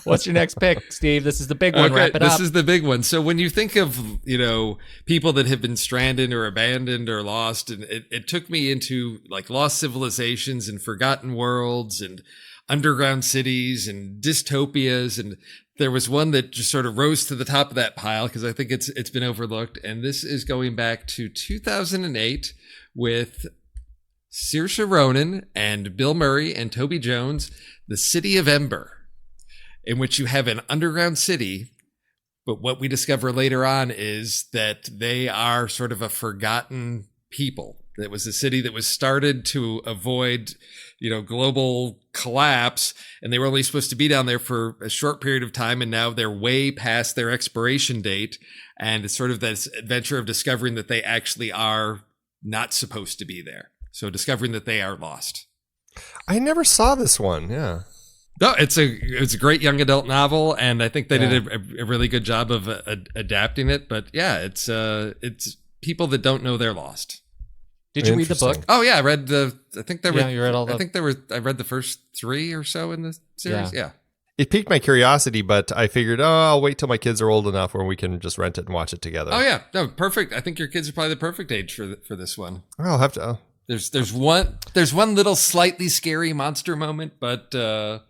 What's your next pick, Steve? This is the big one. Wrap it up. This is the big one. So when you think of, people that have been stranded or abandoned or lost, and it took me into like lost civilizations and forgotten worlds and underground cities and dystopias. And there was one that just sort of rose to the top of that pile because I think it's been overlooked. And this is going back to 2008 with Saoirse Ronan and Bill Murray and Toby Jones, The City of Ember. in which you have an underground city. But what we discover later on is that they are sort of a forgotten people. It was a city that was started to avoid, global collapse, and they were only supposed to be down there for a short period of time, and now they're way past their expiration date. And it's sort of this adventure of discovering that they actually are not supposed to be there. So discovering that they are lost. I never saw this one. Yeah. No, it's a great young adult novel, and I think they did a really good job of adapting it. But yeah, it's people that don't know they're lost. Did you read the book? Oh yeah, I read the. I think there were. Yeah, you read all the. I think there were. I read the first 3 or so in the series. Yeah. It piqued my curiosity, but I figured, I'll wait till my kids are old enough where we can just rent it and watch it together. Oh yeah, no, perfect. I think your kids are probably the perfect age for this one. I'll have to. There's one little slightly scary monster moment, but that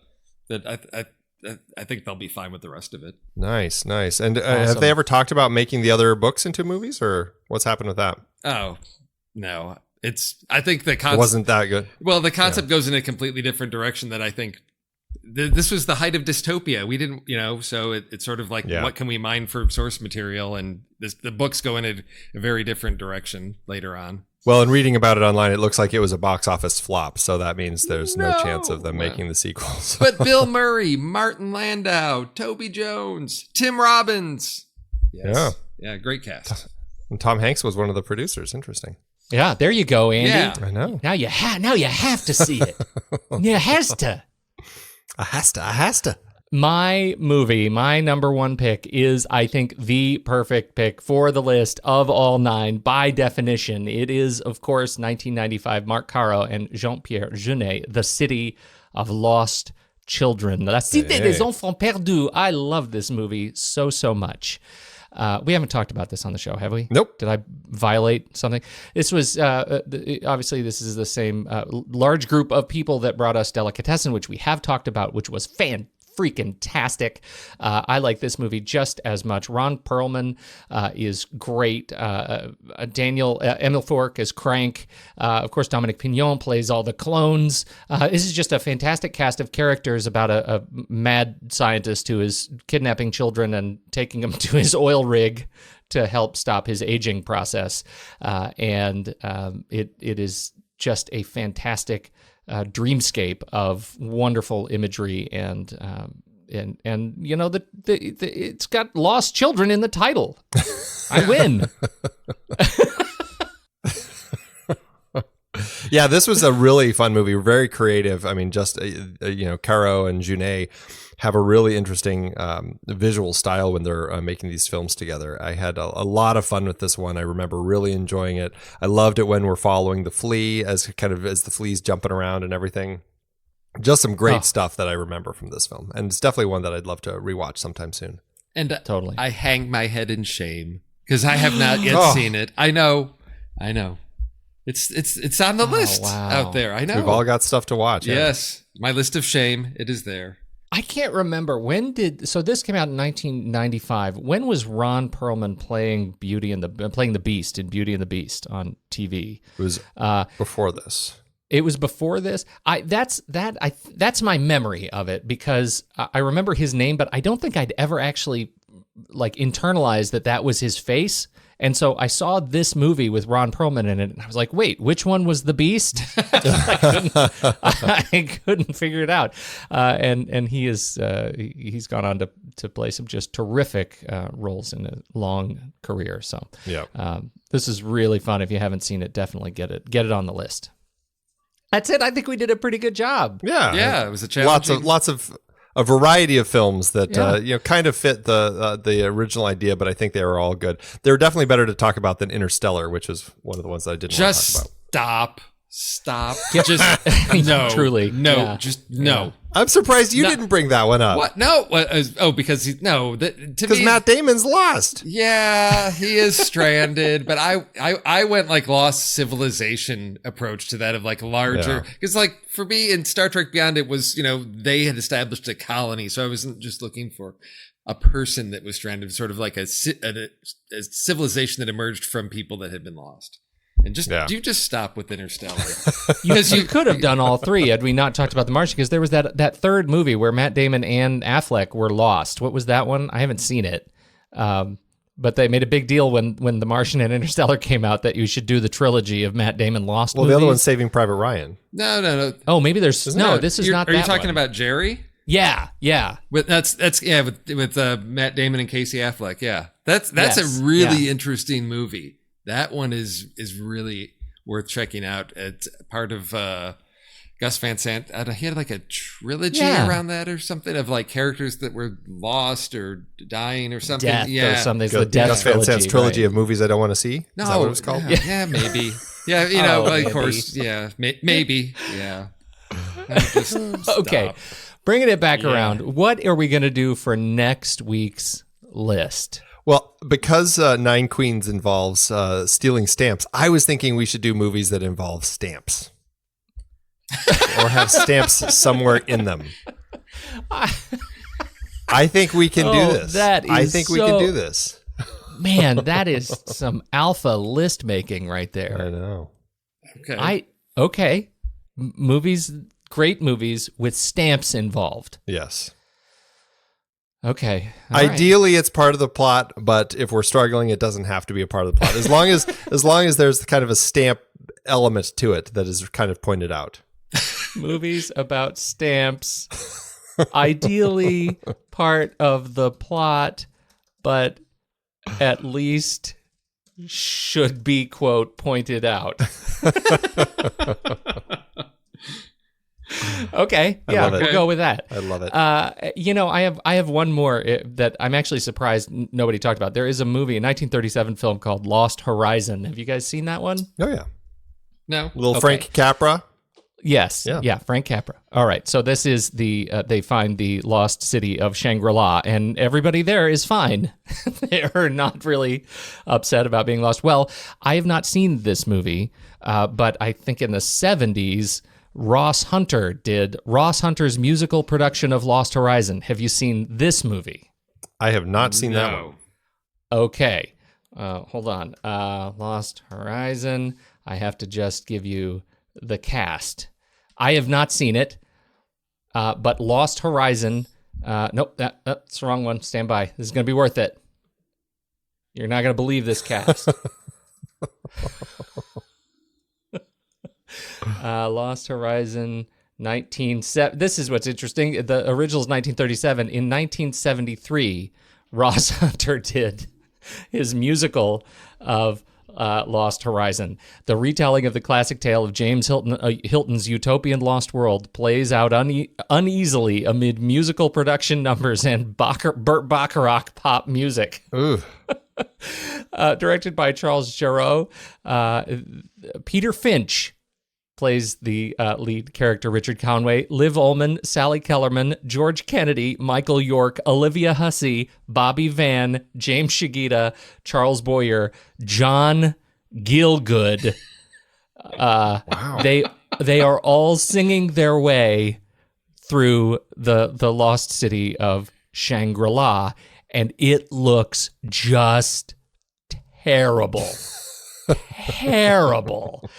I think they'll be fine with the rest of it. Nice. And Awesome. Have they ever talked about making the other books into movies, or what's happened with that? Oh no, I think the concept It wasn't that good. Well, the concept goes in a completely different direction that I think. This was the height of dystopia. We didn't, so it's sort of like, what can we mine for source material? And the books go in a very different direction later on. Well, in reading about it online, it looks like it was a box office flop. So that means there's no chance of them making the sequels. But Bill Murray, Martin Landau, Toby Jones, Tim Robbins. Yes. Yeah, great cast. And Tom Hanks was one of the producers. Interesting. Yeah, there you go, Andy. Yeah. I know. Now you have to see it. You has to. I has to. My movie, my number one pick is, I think, the perfect pick for the list of all 9 by definition. It is, of course, 1995, Marc Caro and Jean-Pierre Jeunet, The City of Lost Children. La Cité des Enfants Perdus. I love this movie so much. We haven't talked about this on the show, have we? Nope. Did I violate something? This was, obviously, this is the same large group of people that brought us Delicatessen, which we have talked about, which was freaking-tastic. I like this movie just as much. Ron Perlman is great. Daniel Emilthorpe is Crank. Of course, Dominic Pignon plays all the clones. This is just a fantastic cast of characters about a mad scientist who is kidnapping children and taking them to his oil rig to help stop his aging process. It is just a fantastic dreamscape of wonderful imagery and it's got lost children in the title. I win. Yeah, this was a really fun movie. Very creative. I mean, just Caro and Jeunet have a really interesting visual style when they're making these films together. I had a lot of fun with this one. I remember really enjoying it. I loved it when we're following the flea as the flea's jumping around and everything. Just some great stuff that I remember from this film, and it's definitely one that I'd love to rewatch sometime soon. And totally, I hang my head in shame because I have not yet seen it. I know. It's on the list out there. I know. We've all got stuff to watch. Yes, my list of shame. It is there. I can't remember so this came out in 1995. When was Ron Perlman playing the Beast in Beauty and the Beast on TV? It was before this. It was before this. That's my memory of it, because I remember his name, but I don't think I'd ever actually internalized that was his face. And so I saw this movie with Ron Perlman in it, and I was like, wait, which one was the Beast? I couldn't figure it out. And he's gone on to play some just terrific roles in a long career. So this is really fun. If you haven't seen it, definitely get it on the list. That's it. I think we did a pretty good job. Yeah. It was a challenge. Lots of a variety of films that kind of fit the original idea, but I think they were all good. They were definitely better to talk about than Interstellar, which was one of the ones that I didn't want to talk about. Stop. Just no. Truly. No. Yeah. Just no. I'm surprised you didn't bring that one up. What? No. Because Matt Damon's lost. Yeah, he is stranded. But I went lost civilization approach to that of larger. Because for me in Star Trek Beyond, it was, they had established a colony. So I wasn't just looking for a person that was stranded, sort of like a civilization that emerged from people that had been lost. And just stop with Interstellar. You could have done all three had we not talked about The Martian, because there was that third movie where Matt Damon and Affleck were lost. What was that one? I haven't seen it. But they made a big deal when The Martian and Interstellar came out that you should do the trilogy of Matt Damon lost movies. The other one's Saving Private Ryan. No. Oh, maybe there's this is not that. Are you talking one. about Jerry? Yeah. With Matt Damon and Casey Affleck. Yeah, that's a really interesting movie. That one is really worth checking out. It's part of Gus Van Sant. He had like a trilogy around that or something of like characters that were lost or dying or something. Death or something. The Death Gus Van Sant's trilogy right. of movies I don't want to see. No, Is that what it was called? Yeah, maybe. Yeah, maybe. Of course. Yeah, maybe. Yeah. Okay. Bringing it back around, what are we going to do for next week's list? Well, because Nine Queens involves stealing stamps, I was thinking we should do movies that involve stamps. Or have stamps somewhere in them. I think we can do this. We can do this. Man, that is some alpha list making right there. I know. Okay. Movies, great movies with stamps involved. Yes. Okay. All Ideally, it's part of the plot, but if we're struggling, it doesn't have to be a part of the plot. As long as there's kind of a stamp element to it that is kind of pointed out. Movies about stamps, ideally part of the plot, but at least should be, quote, pointed out. Okay, yeah, we'll go with that. I love it. I have one more that I'm actually surprised nobody talked about. There is a movie, a 1937 film called Lost Horizon. Have you guys seen that one? Oh yeah. No. Little Frank Capra. Yes. Yeah, Frank Capra. All right. So this is they find the lost city of Shangri-La, and everybody there is fine. They are not really upset about being lost. Well, I have not seen this movie, but I think in the 70s, Ross Hunter did Ross Hunter's musical production of Lost Horizon. Have you seen this movie? I have not seen that one. Okay. Hold on. Lost Horizon. I have to just give you the cast. I have not seen it, but Lost Horizon. Nope, that's the wrong one. Stand by. This is going to be worth it. You're not going to believe this cast. Lost Horizon, 1970. This is what's interesting. The original is 1937. In 1973, Ross Hunter did his musical of Lost Horizon. The retelling of the classic tale of James Hilton's utopian lost world plays out uneasily amid musical production numbers and Burt Bacharach pop music. Ooh. Directed by Charles Jarreau. Peter Finch plays the lead character, Richard Conway. Liv Ullman, Sally Kellerman, George Kennedy, Michael York, Olivia Hussey, Bobby Van, James Shigeta, Charles Boyer, John Gielgud. Wow. They are all singing their way through the lost city of Shangri-La, and it looks just terrible. Terrible.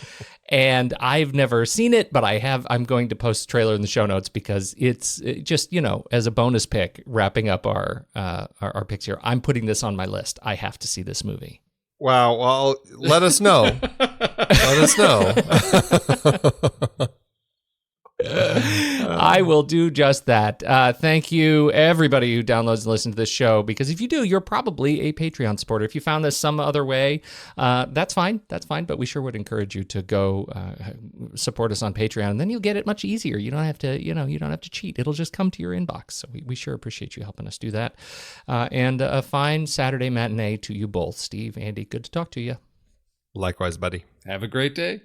And I've never seen it, but I'm going to post a trailer in the show notes because it's just, as a bonus pick, wrapping up our picks here. I'm putting this on my list. I have to see this movie. Wow. Well, let us know. Let us know. I will do just that. Thank you, everybody who downloads and listens to this show, because if you do, you're probably a Patreon supporter. If you found this some other way, that's fine. That's fine. But we sure would encourage you to go support us on Patreon, and then you'll get it much easier. You don't have to, you don't have to cheat. It'll just come to your inbox. So we sure appreciate you helping us do that. And a fine Saturday matinee to you both. Steve, Andy, good to talk to you. Likewise, buddy. Have a great day.